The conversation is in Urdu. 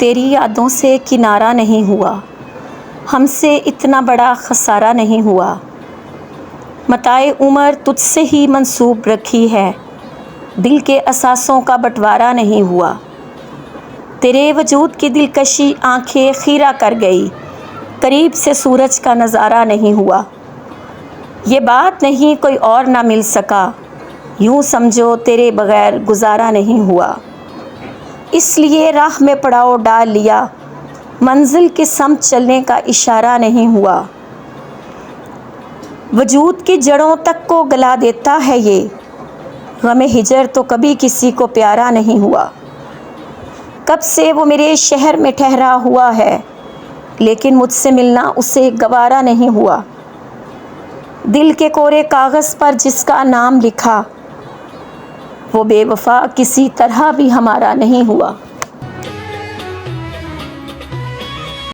تیری یادوں سے کنارہ نہیں ہوا، ہم سے اتنا بڑا خسارہ نہیں ہوا۔ متاع عمر تجھ سے ہی منسوب رکھی ہے، دل کے اثاثوں کا بٹوارہ نہیں ہوا۔ تیرے وجود کی دلکشی آنکھیں خیرہ کر گئی، قریب سے سورج کا نظارہ نہیں ہوا۔ یہ بات نہیں کوئی اور نہ مل سکا، یوں سمجھو تیرے بغیر گزارا نہیں ہوا۔ اس لیے راہ میں پڑاؤ ڈال لیا، منزل کی سمت چلنے کا اشارہ نہیں ہوا۔ وجود کی جڑوں تک کو گلا دیتا ہے یہ، غم ہجر تو کبھی کسی کو پیارا نہیں ہوا۔ کب سے وہ میرے شہر میں ٹھہرا ہوا ہے، لیکن مجھ سے ملنا اسے گوارا نہیں ہوا۔ دل کے کورے کاغذ پر جس کا نام لکھا، وہ بے وفا کسی طرح بھی ہمارا نہیں ہوا۔